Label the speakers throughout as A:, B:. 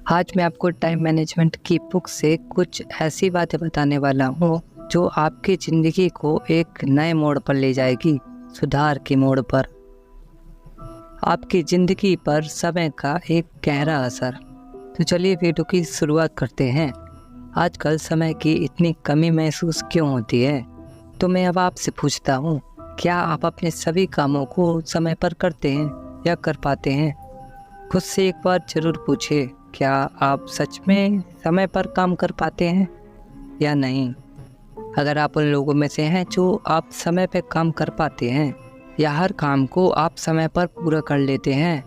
A: आज मैं आपको टाइम मैनेजमेंट की बुक से कुछ ऐसी बातें बताने वाला हूँ जो आपकी ज़िंदगी को एक नए मोड़ पर ले जाएगी, सुधार के मोड़ पर। आपकी ज़िंदगी पर समय का एक गहरा असर। तो चलिए वीडियो की शुरुआत करते हैं। आजकल समय की इतनी कमी महसूस क्यों होती है? तो मैं अब आपसे पूछता हूँ, क्या आप अपने सभी कामों को समय पर करते हैं या कर पाते हैं? खुद से एक बार ज़रूर पूछिए, क्या आप सच में समय पर काम कर पाते हैं या नहीं? अगर आप उन लोगों में से हैं जो आप समय पर काम कर पाते हैं या हर काम को आप समय पर पूरा कर लेते हैं,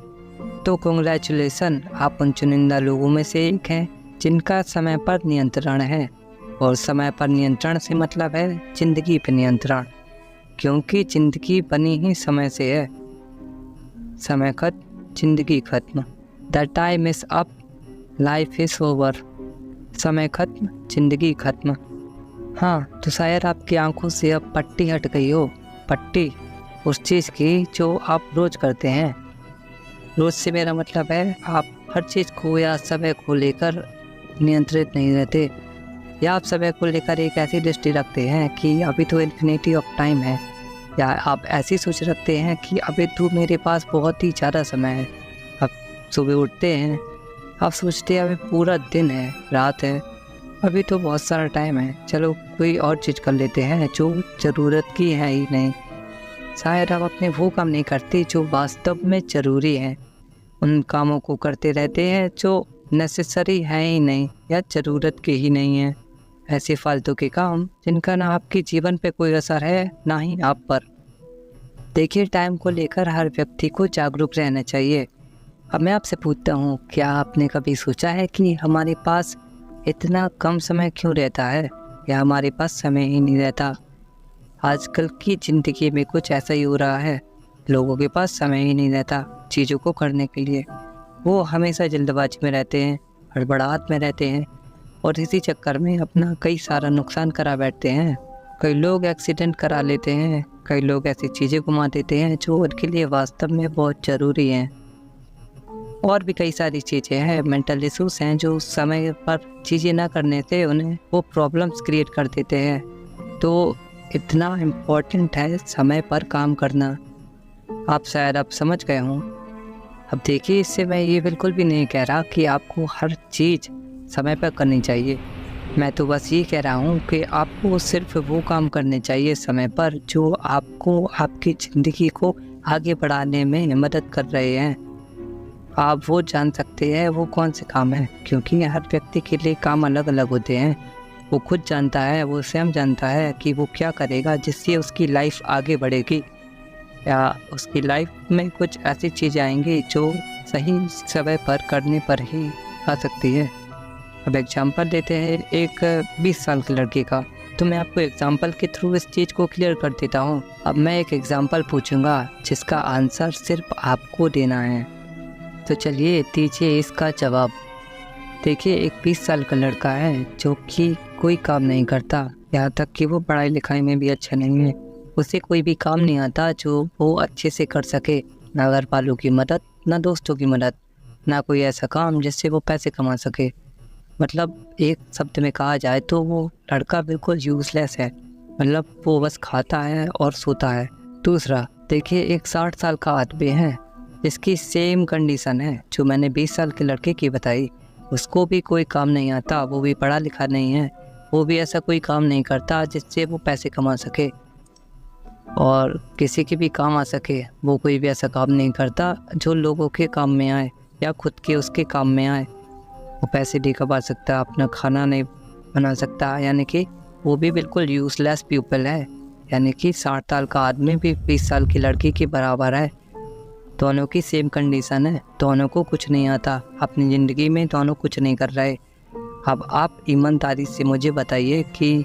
A: तो कॉन्ग्रेचुलेसन, आप उन चुनिंदा लोगों में से एक हैं जिनका समय पर नियंत्रण है। और समय पर नियंत्रण से मतलब है ज़िंदगी पर नियंत्रण, क्योंकि ज़िंदगी बनी ही समय से है। समय खत्म, ज़िंदगी खत्म। The time is up, life is over. समय खत्म, ज़िंदगी खत्म। हाँ, तो शायद आपकी आंखों से अब पट्टी हट गई हो। पट्टी उस चीज़ की जो आप रोज़ करते हैं। रोज़ से मेरा मतलब है आप हर चीज़ को या समय को लेकर नियंत्रित नहीं रहते, या आप समय को लेकर एक ऐसी दृष्टि रखते हैं कि अभी तो इन्फिनिटी ऑफ टाइम है, या आप ऐसी सोच रखते हैं कि अभी तो मेरे पास बहुत ही ज़्यादा समय है। अब सुबह उठते हैं, आप सोचते हैं अभी पूरा दिन है, रात है, अभी तो बहुत सारा टाइम है, चलो कोई और चीज़ कर लेते हैं जो ज़रूरत की है ही नहीं। शायद आप अपने वो काम नहीं करते जो वास्तव में ज़रूरी है। उन कामों को करते रहते हैं जो नेसेसरी है ही नहीं या ज़रूरत के ही नहीं है। ऐसे फालतू के काम जिनका ना आपके जीवन पे कोई असर है ना ही आप पर। देखिए, टाइम को लेकर हर व्यक्ति को जागरूक रहना चाहिए। अब मैं आपसे पूछता हूँ, क्या आपने कभी सोचा है कि हमारे पास इतना कम समय क्यों रहता है, या हमारे पास समय ही नहीं रहता? आजकल की ज़िंदगी में कुछ ऐसा ही हो रहा है। लोगों के पास समय ही नहीं रहता चीज़ों को करने के लिए। वो हमेशा जल्दबाजी में रहते हैं, हड़बड़ाहट में रहते हैं, और इसी चक्कर में अपना कई सारा नुकसान करा बैठते हैं। कई लोग एक्सीडेंट करा लेते हैं, कई लोग ऐसी चीज़ें घुमा देते हैं जो उनके लिए वास्तव में बहुत ज़रूरी हैं। और भी कई सारी चीज़ें हैं, मेंटल इश्यूज़ हैं जो समय पर चीज़ें ना करने से उन्हें वो प्रॉब्लम्स क्रिएट कर देते हैं। तो इतना इम्पोर्टेंट है समय पर काम करना। आप शायद अब समझ गए हों। अब देखिए, इससे मैं ये बिल्कुल भी नहीं कह रहा कि आपको हर चीज़ समय पर करनी चाहिए। मैं तो बस ये कह रहा हूँ कि आपको सिर्फ वो काम करने चाहिए समय पर जो आपको आपकी ज़िंदगी को आगे बढ़ाने में मदद कर रहे हैं। आप वो जान सकते हैं वो कौन से काम हैं, क्योंकि हर व्यक्ति के लिए काम अलग अलग होते हैं। वो खुद जानता है, वो स्वयं जानता है कि वो क्या करेगा जिससे उसकी लाइफ आगे बढ़ेगी, या उसकी लाइफ में कुछ ऐसी चीज़ें आएंगी जो सही समय पर करने पर ही आ सकती है। अब एग्जांपल देते हैं एक 20 साल के लड़के का। तो मैं आपको एग्जांपल के थ्रू इस चीज़ को क्लियर कर देता हूँ। अब मैं एक एग्जांपल पूछूंगा जिसका आंसर सिर्फ आपको देना है। तो चलिए दीजिए इसका जवाब। देखिए, एक 20 साल का लड़का है जो कि कोई काम नहीं करता, यहाँ तक कि वो पढ़ाई लिखाई में भी अच्छा नहीं है। उसे कोई भी काम नहीं आता जो वो अच्छे से कर सके, ना घर वालों की मदद, ना दोस्तों की मदद, ना कोई ऐसा काम जिससे वो पैसे कमा सके। मतलब एक शब्द में कहा जाए तो वो लड़का बिल्कुल यूज़लेस है। मतलब वो बस खाता है और सोता है। दूसरा, देखिए, एक 60 साल का आदमी है जिसकी सेम कंडीशन है जो मैंने 20 साल के लड़के की बताई। उसको भी कोई काम नहीं आता, वो भी पढ़ा लिखा नहीं है, वो भी ऐसा कोई काम नहीं करता जिससे वो पैसे कमा सके और किसी के भी काम आ सके। वो कोई भी ऐसा काम नहीं करता जो लोगों के काम में आए या खुद के उसके काम में आए। वो पैसे नहीं कमा सकता, अपना खाना नहीं बना सकता, यानी कि वो भी बिल्कुल यूज़लेस पीपल है। यानी कि 60 साल का आदमी भी 20 साल की लड़की के बराबर है। दोनों की सेम कंडीशन है, दोनों को कुछ नहीं आता, अपनी ज़िंदगी में दोनों कुछ नहीं कर रहे। अब आप ईमानदारी से मुझे बताइए कि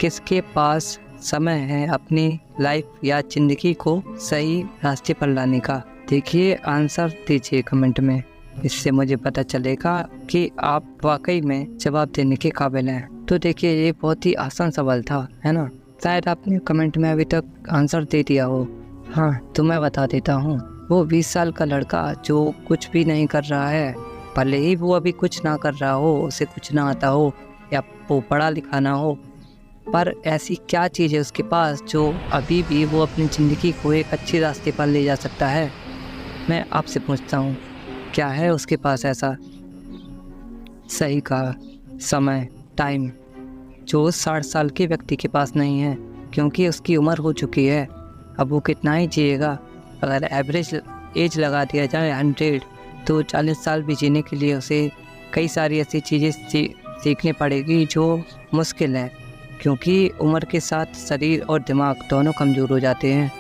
A: किसके पास समय है अपनी लाइफ या ज़िंदगी को सही रास्ते पर लाने का? देखिए, आंसर दीजिए कमेंट में। इससे मुझे पता चलेगा कि आप वाकई में जवाब देने के काबिल हैं। तो देखिए, ये बहुत ही आसान सवाल था, है ना? शायद आपने कमेंट में अभी तक आंसर दे दिया हो। हाँ, तो मैं बता देता हूँ। वो 20 साल का लड़का जो कुछ भी नहीं कर रहा है, भले ही वो अभी कुछ ना कर रहा हो, उसे कुछ ना आता हो या वो पढ़ा लिखा ना हो, पर ऐसी क्या चीज़ है उसके पास जो अभी भी वो अपनी ज़िंदगी को एक अच्छे रास्ते पर ले जा सकता है। मैं आपसे पूछता हूँ, क्या है उसके पास ऐसा? सही कहा, समय, टाइम, जो 60 साल के व्यक्ति के पास नहीं है, क्योंकि उसकी उम्र हो चुकी है। अब वो कितना ही जिएगा। अगर एवरेज एज लगा दिया जाए 100, तो 40 साल भी जीने के लिए उसे कई सारी ऐसी चीज़ें सीखनी पड़ेगी जो मुश्किल है, क्योंकि उम्र के साथ शरीर और दिमाग दोनों कमज़ोर हो जाते हैं।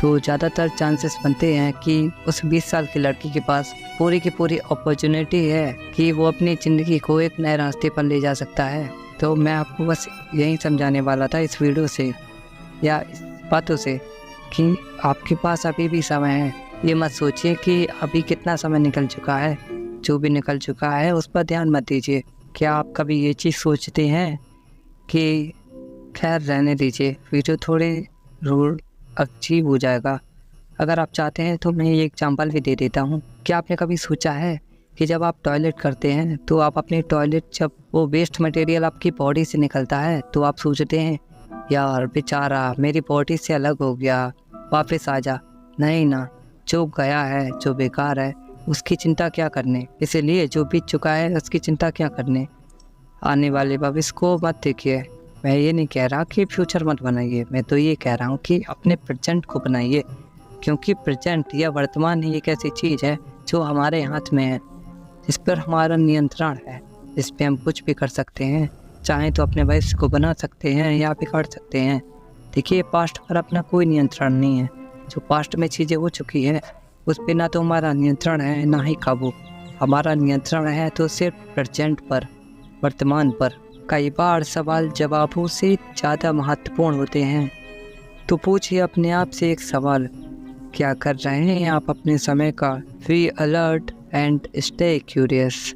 A: तो ज़्यादातर चांसेस बनते हैं कि उस 20 साल की लड़की के पास पूरी की पूरी अपॉर्चुनिटी है कि वो अपनी ज़िंदगी को एक नए रास्ते पर ले जा सकता है। तो मैं आपको बस यही समझाने वाला था इस वीडियो से या इस बातों से कि आपके पास अभी भी समय है। ये मत सोचिए कि अभी कितना समय निकल चुका है, जो भी निकल चुका है उस पर ध्यान मत दीजिए। क्या आप कभी ये चीज़ सोचते हैं कि खैर रहने दीजिए, वीडियो थोड़े रूड अजीब हो जाएगा। अगर आप चाहते हैं तो मैं ये एग्जांपल भी दे देता हूँ। क्या आपने कभी सोचा है कि जब आप टॉयलेट करते हैं तो आप अपने टॉयलेट, जब वो वेस्ट मटेरियल आपकी बॉडी से निकलता है तो आप सोचते हैं यार बेचारा मेरी बॉडी से अलग हो गया, वापस आ जा। नहीं ना, जो गया है, जो बेकार है, उसकी चिंता क्या करने। इसीलिए जो बीत चुका है उसकी चिंता क्या करने। आने वाले भविष्य को मत देखिए। मैं ये नहीं कह रहा कि फ्यूचर मत बनाइए, मैं तो ये कह रहा हूँ कि अपने प्रेजेंट को बनाइए, क्योंकि प्रेजेंट या वर्तमान ही एक ऐसी चीज़ है जो हमारे हाथ में है, जिस पर हमारा नियंत्रण है, जिस पर हम कुछ भी कर सकते हैं। चाहें तो अपने भविष्य को बना सकते हैं या बिगाड़ सकते हैं। देखिए, पास्ट पर अपना कोई नियंत्रण नहीं है। जो पास्ट में चीज़ें हो चुकी हैं उस पर ना तो हमारा नियंत्रण है ना ही काबू। हमारा नियंत्रण है तो सिर्फ प्रेजेंट पर, वर्तमान पर। कई बार सवाल जवाबों से ज़्यादा महत्वपूर्ण होते हैं। तो पूछिए अपने आप से एक सवाल, क्या कर रहे हैं आप अपने समय का? Be alert and stay curious.